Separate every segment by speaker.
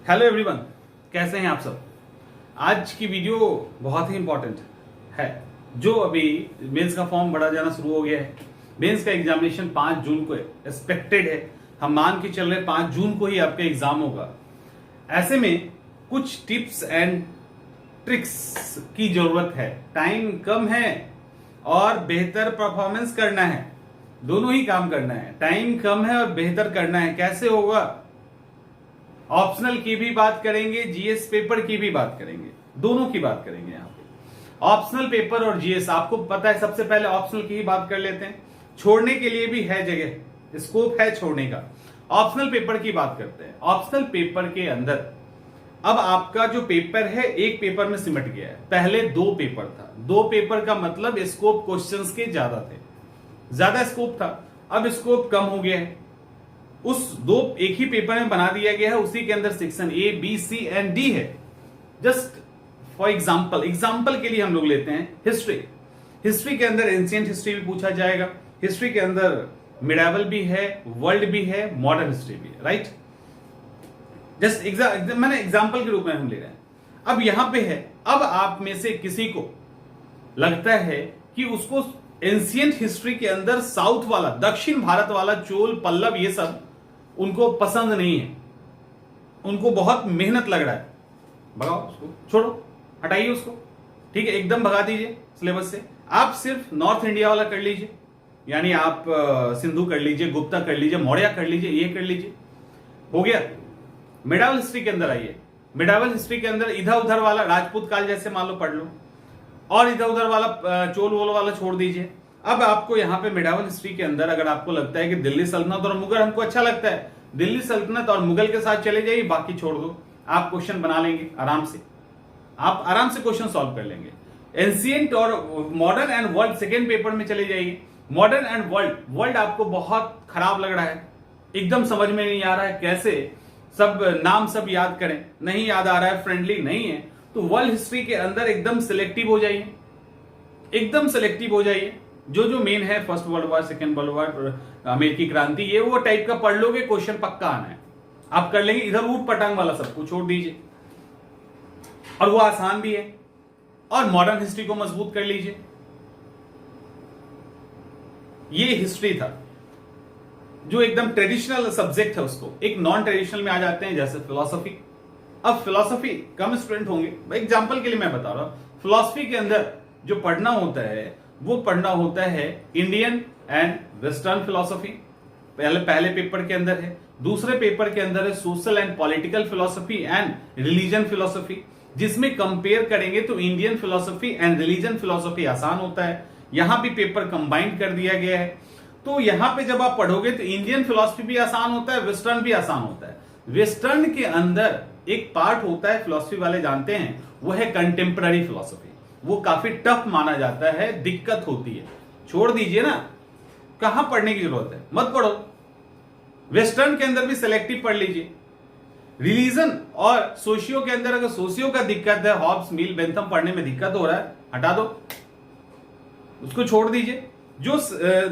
Speaker 1: Hello everyone, कैसे हैं आप सब। आज की वीडियो बहुत ही इंपॉर्टेंट है। जो अभी मेंस का फॉर्म भरा जाना शुरू हो गया है, मेंस का एग्जामिनेशन 5 जून को एक्सपेक्टेड है। हम मान के चल रहे 5 जून को ही आपका एग्जाम होगा। ऐसे में कुछ टिप्स एंड ट्रिक्स की जरूरत है। टाइम कम है और बेहतर परफॉर्मेंस करना है, दोनों ही काम करना है। टाइम कम है और बेहतर करना है। कैसे होगा? ऑप्शनल की भी बात करेंगे, जीएस पेपर की भी बात करेंगे, दोनों की बात करेंगे। यहाँ पे ऑप्शनल पेपर और जीएस, आपको पता है। सबसे पहले ऑप्शनल की ही बात कर लेते हैं। छोड़ने के लिए भी है जगह, स्कोप है छोड़ने का। ऑप्शनल पेपर की बात करते हैं। ऑप्शनल पेपर के अंदर अब आपका जो पेपर है एक पेपर में सिमट गया है। पहले 2 पेपर था। 2 पेपर का मतलब स्कोप क्वेश्चंस के ज्यादा थे, ज्यादा स्कोप था। अब स्कोप कम हो गया है। उस 2 एक ही पेपर में बना दिया गया है। उसी के अंदर section A, B, C and D है। जस्ट फॉर एग्जाम्पल के लिए हम लोग लेते हैं हिस्ट्री। हिस्ट्री के अंदर एंशिएंट हिस्ट्री भी पूछा जाएगा। हिस्ट्री के अंदर मिडावल भी है, वर्ल्ड भी है, मॉडर्न हिस्ट्री भी है। राइट, जस्ट मैंने एग्जाम्पल के रूप में हम ले रहे हैं। अब यहां पे है, अब आप में से किसी को लगता है कि उसको एंशिएंट हिस्ट्री के अंदर साउथ वाला, दक्षिण भारत वाला, चोल, पल्लव, ये सब उनको पसंद नहीं है, उनको बहुत मेहनत लग रहा है। भगाओ उसको, छोड़ो, हटाइए उसको। ठीक है, एकदम भगा दीजिए सिलेबस से। आप सिर्फ नॉर्थ इंडिया वाला कर लीजिए, यानी आप सिंधु कर लीजिए, गुप्ता कर लीजिए, मौर्य कर लीजिए, ये कर लीजिए, हो गया। मिडावल हिस्ट्री के अंदर आइए। मिडावल हिस्ट्री के अंदर इधर उधर वाला, राजपूत काल जैसे मान लो पढ़ लो, और इधर उधर वाला चोल वोल वाला छोड़ दीजिए। अब आपको यहां पे मिडावल हिस्ट्री के अंदर अगर आपको लगता है कि दिल्ली सल्तनत और मुगल हमको अच्छा लगता है, दिल्ली सल्तनत और मुगल के साथ चले जाइए, बाकी छोड़ दो। आप क्वेश्चन बना लेंगे आराम से, आप आराम से क्वेश्चन सॉल्व कर लेंगे। एंशिएंट और modern and world second paper में चले जाइए। मॉडर्न एंड वर्ल्ड आपको बहुत खराब लग रहा है, एकदम समझ में नहीं आ रहा है, कैसे सब नाम सब याद करें, नहीं याद आ रहा है, फ्रेंडली नहीं है, तो वर्ल्ड हिस्ट्री के अंदर एकदम सिलेक्टिव हो जाइए, एकदम सिलेक्टिव हो जाइए। जो मेन है, first world war, second world war, अमेरिकी क्रांति, ये वो टाइप का पढ़ लोगे, क्वेश्चन पक्का आना है, आप कर लेंगे। इधर ऊट पटांग वाला सबको छोड़ दीजिए, और वो आसान भी है। और मॉडर्न हिस्ट्री को मजबूत कर लीजिए। ये हिस्ट्री था जो एकदम ट्रेडिशनल सब्जेक्ट है, उसको एक नॉन ट्रेडिशनल में आ जाते हैं, जैसे फिलॉसफी। अब फिलॉसफी कम स्टूडेंट होंगे, एग्जाम्पल के लिए मैं बता रहा हूं। फिलॉसफी के अंदर जो पढ़ना होता है वो पढ़ना होता है इंडियन एंड वेस्टर्न फिलॉसफी, पहले पेपर के अंदर है। दूसरे पेपर के अंदर है social and political philosophy and religion philosophy, जिसमें कंपेयर करेंगे तो Indian philosophy and religion philosophy आसान होता है। यहां भी पेपर कंबाइंड कर दिया गया है, तो यहां पे जब आप पढ़ोगे तो इंडियन फिलॉसफी भी आसान होता है, वेस्टर्न भी आसान होता है। वेस्टर्न के अंदर एक पार्ट होता है, फिलॉसफी वाले जानते हैं, वो है कंटेम्पररी फिलॉसफी। वो काफी टफ माना जाता है, दिक्कत होती है। छोड़ दीजिए ना, कहां पढ़ने की जरूरत है, मत पढ़ो। वेस्टर्न के अंदर भी सिलेक्टिव पढ़ लीजिए। रिलीजन और सोशियो के अंदर अगर सोशियो का दिक्कत है, हॉब्स, मिल, बेंथम पढ़ने में दिक्कत हो रहा है, हटा दो, उसको छोड़ दीजिए। जो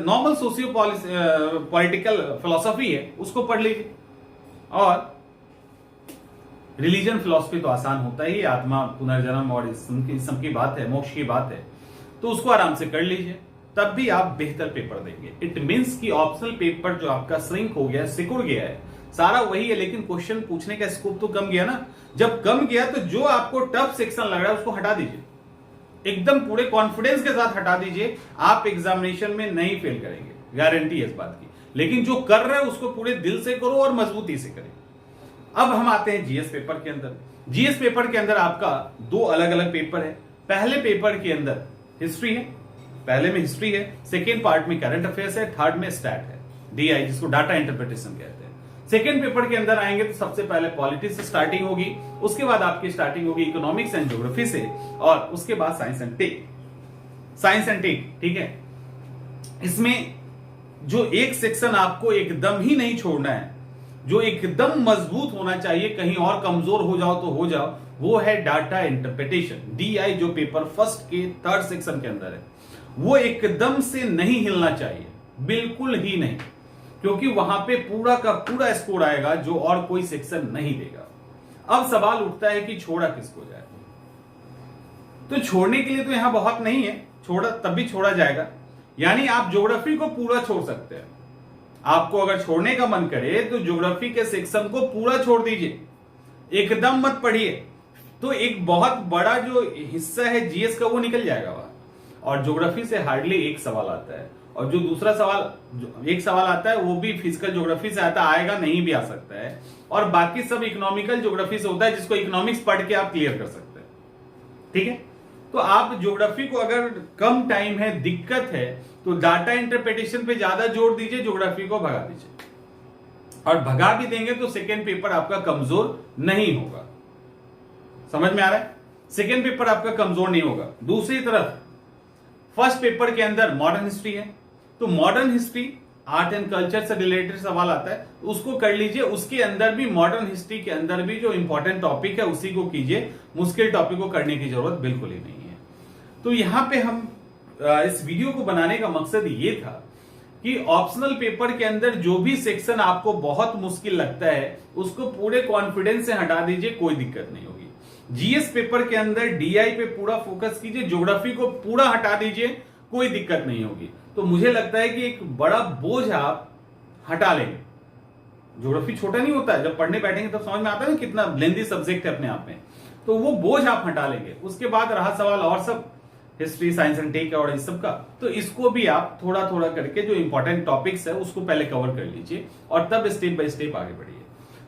Speaker 1: नॉर्मल सोशियो पॉलिटिकल फिलॉसफी है उसको पढ़ लीजिए। और रिलीजन फिलॉसफी तो आसान होता ही, आत्मा, पुनर्जन्म और इस सबकी बात है, मोक्ष की बात है, तो उसको आराम से कर लीजिए, तब भी आप बेहतर पेपर देंगे। इट मींस कि ऑप्शनल पेपर जो आपका श्रिंक हो गया, सिकुड़ गया है, सारा वही है, लेकिन क्वेश्चन पूछने का स्कोप तो कम गया ना। जब कम गया तो जो आपको टफ सेक्शन लग रहा है उसको हटा दीजिए, एकदम पूरे कॉन्फिडेंस के साथ हटा दीजिए। आप एग्जामिनेशन में नहीं फेल करेंगे, गारंटी है इस बात की। लेकिन जो कर रहे हैं उसको पूरे दिल से करो और मजबूती से करें। अब हम आते हैं जीएस पेपर के अंदर। जीएस पेपर के अंदर आपका 2 अलग अलग पेपर है। पहले पेपर के अंदर हिस्ट्री है, पहले में हिस्ट्री है, सेकेंड पार्ट में करंट अफेयर्स है, थर्ड में स्टैट है, डीआई, जिसको डाटा इंटरप्रिटेशन कहते हैं। सेकेंड पेपर के अंदर आएंगे तो सबसे पहले पॉलिटिक्स से स्टार्टिंग होगी, उसके बाद आपकी स्टार्टिंग होगी इकोनॉमिक्स एंड ज्योग्राफी से, और उसके बाद साइंस एंड टेक। ठीक है, इसमें जो एक सेक्शन आपको एकदम ही नहीं छोड़ना है, जो एकदम मजबूत होना चाहिए, कहीं और कमजोर हो जाओ तो हो जाओ, वो है डाटा इंटरप्रिटेशन, डीआई, जो पेपर फर्स्ट के 3rd सेक्शन के अंदर है। वो एकदम से नहीं हिलना चाहिए, बिल्कुल ही नहीं, क्योंकि वहां पे पूरा का पूरा स्कोर आएगा जो और कोई सेक्शन नहीं देगा। अब सवाल उठता है कि छोड़ा किसको जाए। तो छोड़ने के लिए तो यहां बहुत नहीं है, छोड़ा तब भी छोड़ा जाएगा। यानी आप ज्योग्राफी को पूरा छोड़ सकते हैं। आपको अगर छोड़ने का मन करे तो ज्योग्राफी के सेक्शन को पूरा छोड़ दीजिए, एकदम मत पढ़िए। तो एक बहुत बड़ा जो हिस्सा है जीएस का वो निकल जाएगा वहां। और ज्योग्राफी से हार्डली एक सवाल आता है, और जो दूसरा सवाल एक सवाल आता है वो भी फिजिकल ज्योग्राफी से आता आएगा, नहीं भी आ सकता है। और बाकी सब इकोनॉमिकल ज्योग्राफी से होता है, जिसको इकोनॉमिक्स पढ़ के आप क्लियर कर सकते हैं। ठीक है, तो आप ज्योग्राफी को अगर कम टाइम है, दिक्कत है, तो डाटा इंटरप्रिटेशन पे ज्यादा जोर दीजिए, ज्योग्राफी को भगा दीजिए। और भगा भी देंगे तो सेकेंड पेपर आपका कमजोर नहीं होगा। समझ में आ रहा है? सेकेंड पेपर आपका कमजोर नहीं होगा। दूसरी तरफ फर्स्ट पेपर के अंदर मॉडर्न हिस्ट्री है, तो modern history art and culture से रिलेटेड सवाल आता है, उसको कर लीजिए। उसके अंदर भी मॉडर्न हिस्ट्री के अंदर भी जो इंपॉर्टेंट टॉपिक है उसी को कीजिए, मुश्किल टॉपिक को करने की जरूरत बिल्कुल ही नहीं है। तो यहां पे हम इस वीडियो को बनाने का मकसद ये था कि ऑप्शनल पेपर के अंदर जो भी सेक्शन आपको बहुत मुश्किल लगता है उसको पूरे कॉन्फिडेंस से हटा दीजिए, कोई दिक्कत नहीं होगी। जीएस पेपर के अंदर डीआई पे पूरा फोकस कीजिए, ज्योग्राफी को पूरा हटा दीजिए, कोई दिक्कत नहीं होगी। तो मुझे लगता है कि एक बड़ा बोझ आप हटा लेंगे। ज्योग्राफी छोटा नहीं होता है, जब पढ़ने बैठेंगे तब समझ में आता है ना कितना लेंथी सब्जेक्ट है अपने आप में। तो वो बोझ आप हटा लेंगे। उसके बाद रहा सवाल और सब हिस्ट्री, साइंस एंड टेक और इस सब का, तो इसको भी आप थोड़ा थोड़ा करके जो इंपॉर्टेंट टॉपिक्स है उसको पहले कवर कर लीजिए और तब स्टेप बाय स्टेप आगे बढ़िए।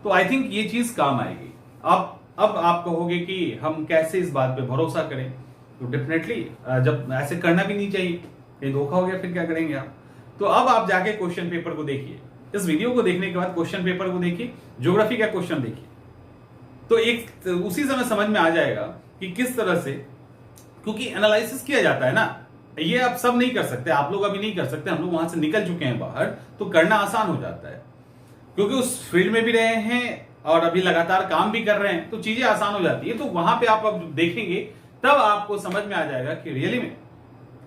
Speaker 1: तो आई थिंक ये चीज काम आएगी। अब आप कहोगे कि हम कैसे इस बात पे भरोसा करें, तो डेफिनेटली जब ऐसे करना भी नहीं चाहिए, कहीं धोखा हो गया फिर क्या करेंगे आप। तो अब आप जाके क्वेश्चन पेपर को देखिए, इस वीडियो को देखने के बाद क्वेश्चन पेपर को देखिए, ज्योग्राफी का क्वेश्चन देखिए, तो एक उसी समय समझ में आ जाएगा कि किस तरह से, क्योंकि एनालिसिस किया जाता है ना, ये आप सब नहीं कर सकते, आप लोग अभी नहीं कर सकते, हम लोग वहां से निकल चुके हैं बाहर, तो करना आसान हो जाता है क्योंकि उस फील्ड में भी रहे हैं और अभी लगातार काम भी कर रहे हैं, तो चीजें आसान हो जाती है। तो वहां पे आप अब देखेंगे तब आपको समझ में आ जाएगा कि रियली में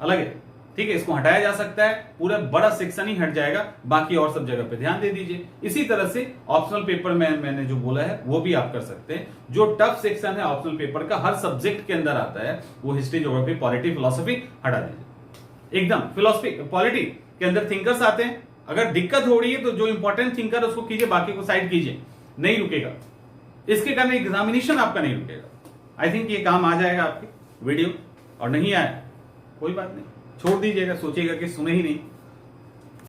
Speaker 1: अलग है। ठीक है, इसको हटाया जा सकता है, पूरा बड़ा सेक्शन ही हट जाएगा, बाकी और सब जगह पे ध्यान दे दीजिए। इसी तरह से ऑप्शनल पेपर में मैंने जो बोला है वो भी आप कर सकते हैं। जो टफ सेक्शन है ऑप्शनल पेपर का, हर सब्जेक्ट के अंदर आता है, वो हिस्ट्री, ज्योग्राफी, पॉलिटी, फिलोसफी हटा दीजिए एकदम। फिलोसफी, पॉलिटी के अंदर थिंकर्स आते हैं, अगर दिक्कत हो रही है तो जो इंपॉर्टेंट थिंकर है उसको कीजिए, बाकी को साइड कीजिए, नहीं रुकेगा। इसके कारण एग्जामिनेशन आपका नहीं रुकेगा। आई थिंक ये काम आ जाएगा आपके वीडियो, और नहीं आया कोई बात नहीं, छोड़ दीजिएगा, सोचिएगा कि सुने ही नहीं।